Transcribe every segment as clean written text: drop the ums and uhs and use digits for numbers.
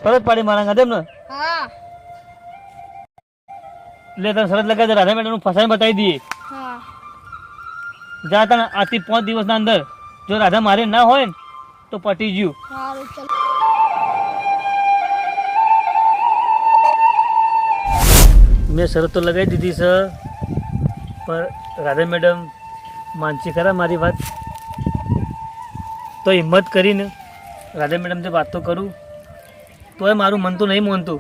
શરત પાડી મારા ગાતે ને? હા. એટલે તને શરત લગાવી દે, રાધા મેડમ નું ફસાઈને બતાવી દઈએ. હા. જા તને આજથી 5 દિવસના અંદર જો રાધા મારે ના હોય ને તો પટી ગયું. સારું ચલ. મેં શરત તો લગાવી દીધી છે, પણ રાધા મેડમ માનસી ખરા મારી વાત? તો હિંમત કરીને રાધા મેડમથી વાત તો કરું, તોય મારું મન તો નહીં માનતું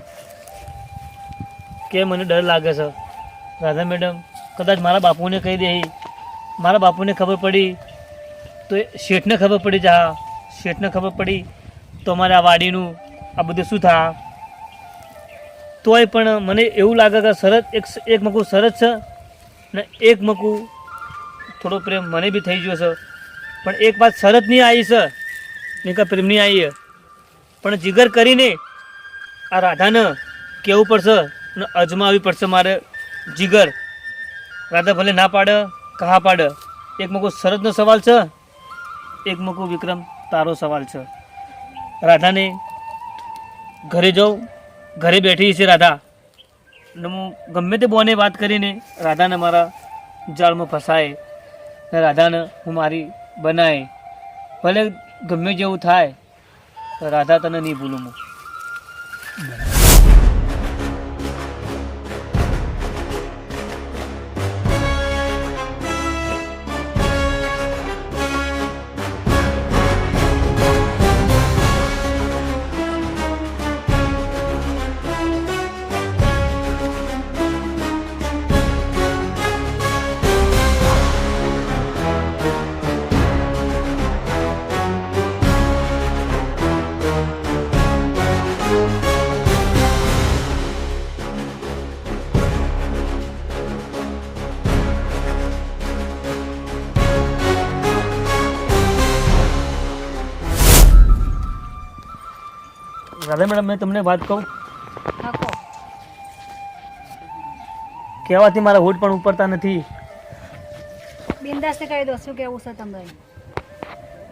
કે મને ડર લાગે છે. રાધા મેડમ કદાચ મારા બાપુને કહી દે, મારા બાપુને ખબર પડી તો શેઠને ખબર પડી, જા શેઠને ખબર પડી તો અમારે આ વાડીનું આ બધું શું થાય? તોય પણ મને એવું લાગે કે શરત એક મકું શરત છે ને એક મકું થોડો પ્રેમ મને બી થઈ ગયો છે, પણ એક વાત શરત નહીં આવી છે ને કે પ્રેમ નહીં આવી, પણ જીગર કરીને આ રાધાને કહેવું પડશે ને અજમાવવી પડશે મારે જીગર. રાધા ભલે ના પાડે કહા પાડે, એક મકું શરતનો સવાલ છે, એક મકું વિક્રમ તારો સવાલ છે. રાધાને ઘરે જાઉં, ઘરે બેઠી છે રાધા, ને હું ગમે તે બોને વાત કરીને રાધાને મારા જાળમાં ફસાય ને રાધાને હું મારી બનાય, ભલે ગમે જેવું થાય, રાધા તને નહીં ભૂલું હું. રાધા મેડમ, મેં તમને વાત કહું, કહેવાથી મારા હોઠ પણ ઉપરતા નથી. બિંદાસ કહી દો શું કેવું છે તમને.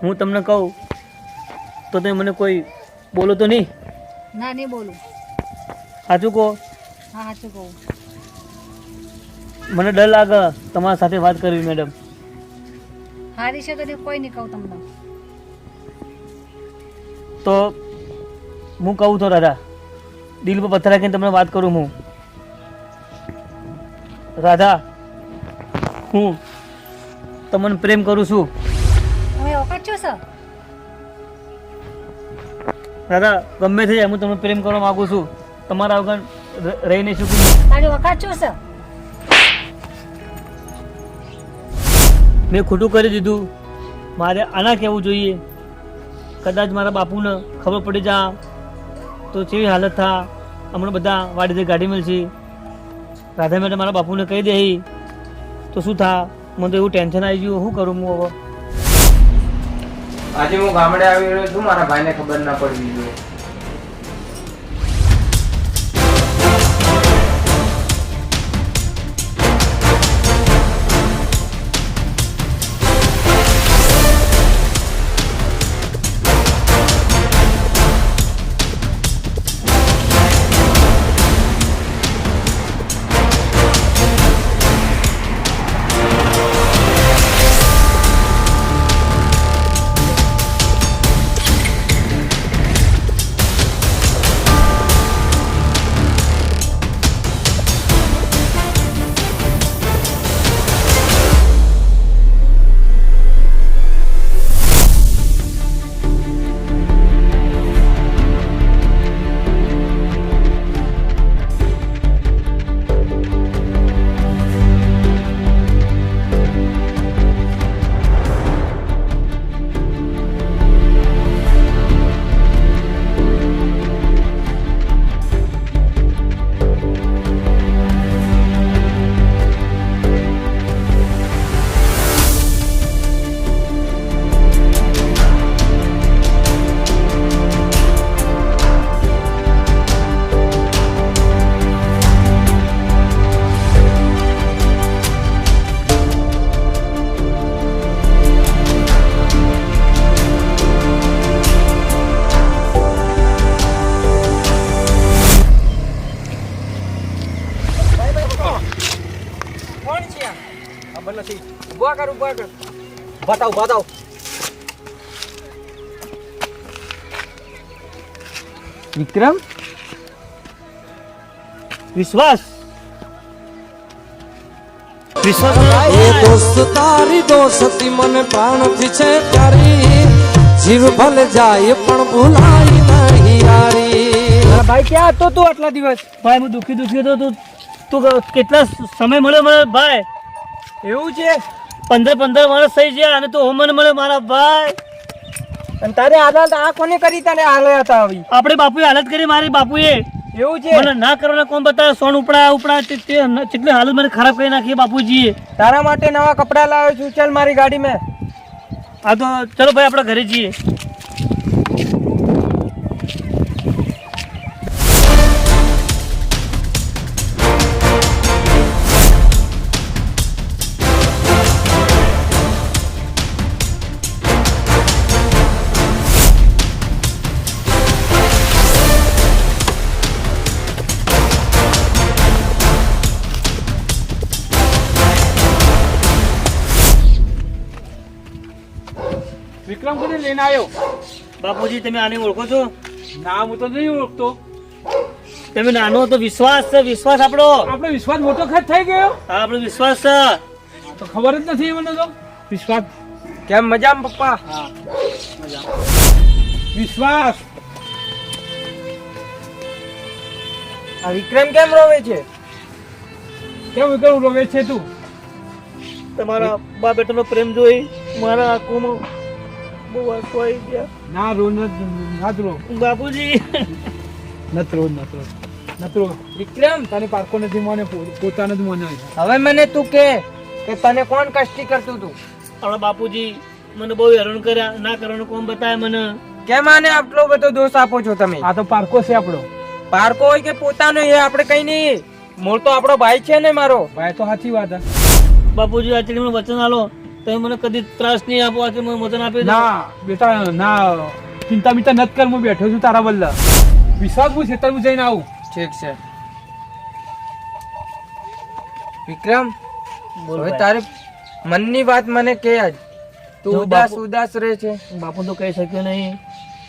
હું તમને કહું તો તમે મને કોઈ બોલો તો નહીં? ના, નહીં બોલું. સાચું કહો? હા, સાચું કહું. મને ડર લાગે તમારા સાથે વાત કરવી મેડમ. હારી છે તો કોઈ નહીં કહું તમને. તો હું કહું તો રાધા, દિલ પર પથ્થર રાખીને તમને વાત કરું હું. રાધા, હું તમને પ્રેમ કરું છું. તમે ઓકાત છો સર? રાધા, ગમે તે હું તમને પ્રેમ કરવા માંગુ છું, તમારા વગર રહી નહીં શકું. તારી ઓકાત છો સર? મેં ખોટું કરી દીધું, મારે આના કહેવું જોઈએ. કદાચ મારા બાપુને ખબર પડી જા તો કેવી હાલત થા. હમણાં બધા વાડીથી ગાડી મળશે, રાધા મેડમ મારા બાપુને કહી દે તો શું થા? મને તો એવું ટેન્શન આવી ગયું, શું કરું હું હવે? આજે હું ગામડે આવી રહ્યો છું, મારા ભાઈને ખબર ના પડવી જોઈએ. નથી. ઉભા કર. બતાવ. વિક્રમ વિશ્વાસ એ દોસ્ત તારી દોસ્તી મને પ્રાણથી છે પ્યારી, જીવ ભલે જાય પણ ભૂલાય નહીં યારી. ભાઈ ક્યાં હતો તું આટલા દિવસ? ભાઈ હું દુઃખી હતો. તું કેટલા સમય મળ્યો મને ભાઈ? એવું છે? 15 વર્ષ થઈ ગયા અને તું મને મળ્યો મારા ભાઈ. અને તારે હાલત આ કોને કરી? તને હાલત હતા આવી? આપણે બાપુએ હાલત કરી મારી બાપુએ. એવું છે? મને ના કરવાના કોણ બતાવે? સોન ઉપડા કેટલી હાલત મને ખરાબ કરી નાખી બાપુજીએ. તારા માટે નવા કપડા લાવ્યો છું, ચાલ મારી ગાડી માં. હા તો ચલો ભાઈ આપણે ઘરે જઈએ. વિક્રમ કોને લઈને આવ્યો? બાપુજી તમે આને ઓળખો છો? ના, હું તો નહીં ઓળખતો. તમે નાનો હતો. વિશ્વાસ છે, વિશ્વાસ આપણો. આપણો વિશ્વાસ મોટો ખર્ચ થઈ ગયો. હા આપણો વિશ્વાસ છે. તો ખબર જ નથી મને તો. વિશ્વાસ કેમ? મજામાં પપ્પા? હા મજા. વિશ્વાસ આ વિક્રમ કેમ રોવે છે? કેમ વિક્રમ રોવે છે તું? તમારા બા બેટાનો પ્રેમ જોઈ મારા આંખોમાં બહુ આંસુ આવી ગયા. ના રો નતરો બાપુજી વિક્રમ તને પારકો નથી મને પોતાને જ મને. હવે મને તું કે તને કોણ કષ્ટી કરતું તું? આપણા બાપુજી મને બહુ હેરાન કર્યા. ના કરવાનું કોણ બતાવે મને? કેમ આને આટલો બધો દોષ આપો છો તમે? આ તો પારકો છે આપણો. પારકો હોય કે પોતાનો એ આપણે કઈ નહીં. મોર તો આપણો ભાઈ છે ને મારો ભાઈ. તો સાચી વાત. બાપુજી આજે મને વચન આલો તમે મને કદી ત્રાસ નહીં આપો. આજે મને વચન આપી દો. ના બેટા ના, ચિંતા મિંતા નત કર. હું બેઠો છું તારા બદલા. વિશ્વાસ હું ખેતર હું જઈને આવું. ઠીક છે વિક્રમ. બોલ હવે ભાઈ. તારી મનની વાત મને કે આજ. તું જો ઉદાસ બાપુ- ઉદાસ રહે છે. બાપુ તો કહી શક્યો નહીં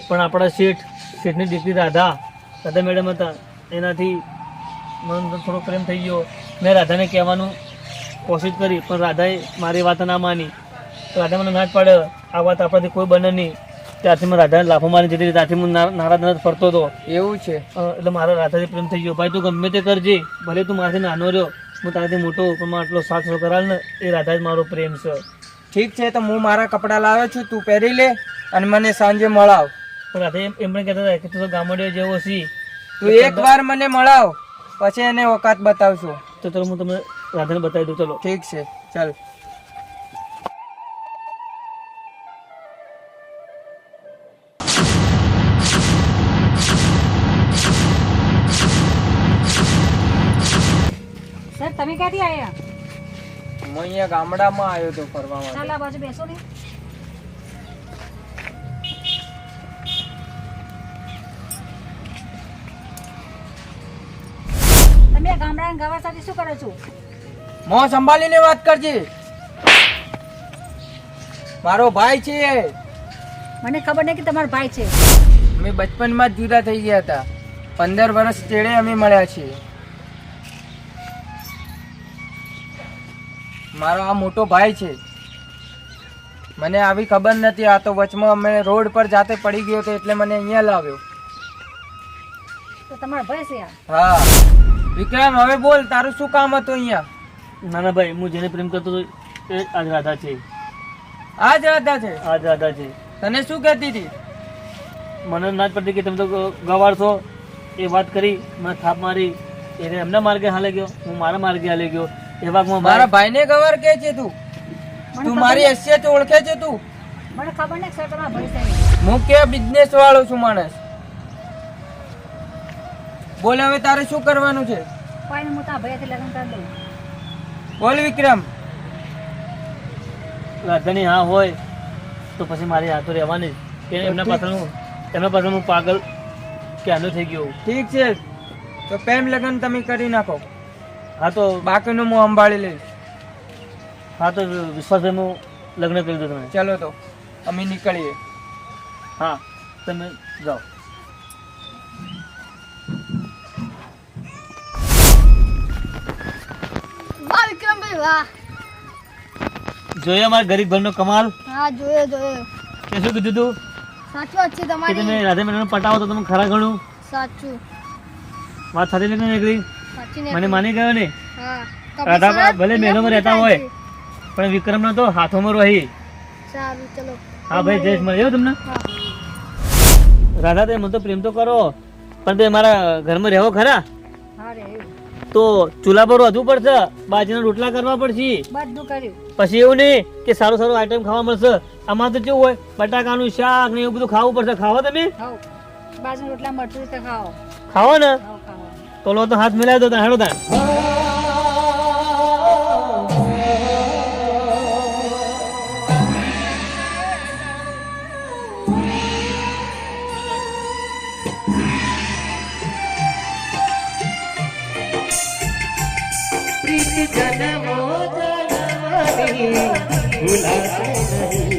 પણ આપણા શેઠની દીકરી રાધા મેડમ હતા એનાથી મને થોડો પ્રેમ થઈ ગયો. મેં રાધાને કહેવાનું કોશિશ કરી પણ રાધાએ મારી વાત ના માની. રાધા મને ના જ પાડે આ વાત આપણાથી કોઈ બને નહીં. ત્યારથી મેં રાધાને લાફો મારી જતી રહી. ત્યારથી હું નારાજ ફરતો હતો. એવું છે? એટલે મારા રાધાથી પ્રેમ થઈ ગયો. ભાઈ તું ગમે તે કરજે, ભલે તું મારાથી નાનો રહ્યો હું તારાથી મોટો પણ મારો આટલો સાથ કરાલ ને એ રાધા જ મારો પ્રેમ છે. ઠીક છે તો હું મારા કપડા લાવ્યો છું, તું પહેરી લે અને મને સાંજે મળાવ. પણ રાધા એમ પણ કહેતા હતા કે તું તો ગામડિયો જેવો છી. તું એક વાર મને મળાવ પછી એને ઓકાત બતાવશું. તો ચલો હું તમને રાધાને બતાવી દઉં. ચલો ઠીક છે ચાલ. સર તમે ક્યાંથી આવ્યા? હું અહીંયા ગામડામાં આવ્યો તો ફરવા માટે. ચાલ આ બાજુ બેસો ને. તમે આ ગામડાના ગવાર સાથે શું કરો છો? મોં સંભાળીને વાત કરજે. મારો ભાઈ છે. મને ખબર નહીં કે તમારો ભાઈ છે. અમે બચપનમાં જ જુદા થઈ ગયા હતા. 15 વર્ષ તેડે અમે મળ્યા છીએ. મારો આ મોટો ભાઈ છે. મને આવી ખબર નથી. આ તો વચમાં અમે રોડ પર જાતે પડી ગયો હતો એટલે મને અહીંયા લાવ્યો. તો તમારો ભાઈ છે આ? હા વિક્રમ હવે બોલ, તારું શું કામ હતું અહીંયા? ના ના ભાઈ હું જેને પ્રેમ કરતો હતો એ આજ રાધા છે. આ જ રાધા છે? આજ રાધા છે. તને શું કહેતી હતી? મને ના જ પડતી કે તમે તો ગવાર છો એ વાત કરી. મને થાપ મારી. એને એમના માર્ગે હાલે ગયો, હું મારા માર્ગે હાલે ગયો. એ વાતમાં મારા ભાઈને ગવાર કે છે તું? મને તું ખબર મારી નહીં. હેસિયત ઓળખે છે તું? મને ખબર નહીં સર તમારો ભાઈ છે. હું કે બિઝનેસ વાળો છું માણસ. બોલ હવે તારે શું કરવાનું છે? કોઈ હું તારા ભાઈથી લગ્ન કરી દઉં. બોલ વિક્રમ. રાધાની હા હોય તો પછી મારી હા તો રહેવાની જ. એમના પાછળ હું પાગલ ક્યાંનો થઈ ગયો. ઠીક છે તો પ્રેમ લગ્ન તમે કરી નાખો. હા તો બાકીનું હું સંભાળી લઈશ. હા તો વિશ્વાસભાઈ હું લગ્ન કરી દઉં તમને. ચલો તો અમે નીકળીએ. હા તમે જાઓ. વાહ વિક્રમભાઈ વાહ. જોઈએ અમારા ગરીબ ઘરનો કમાલ. હા જોયો જોયો. કે શું કીધું તું સાચું વાત છે કે તમે તમારી. રાધા મેડમને પટાવો તો તમે ખરા ઘણું સાચું. વાત સાથે લઈને નીકળી. સાચી મને માની ગયો ને. હા. રાધા ભલે મહેલોમાં રહેતા હોય પણ વિક્રમનો તો હાથોમાં રહી. સારું ચલો. હા ભાઈ જયેશ મળ્યો તમને. હા. રાધા તે મને તો પ્રેમ તો કરો પણ તે મારા ઘરમાં રહેવો ખરા હા રે તો ચૂલા પર વધવું પડશે, બાજરીના રોટલા કરવા પડશે. બધું કર્યું. પછી એવું નહીં કે સારું સારું આઈટમ ખાવા મળશે. આમાં તો કેવું હોય બટાકાનું શાક ને એવું બધું ખાવું પડશે. ખાવો તમે? હાઉ બાજુ રોટલા મરચું રીતે ખાઓ. ખાવો ને હાઉ ખાઓ. તો લો તો હાથ મિલાવી દો. હેડો તાણ. પ્રીત જન્મો જન્મની ભૂલાશે નહીં.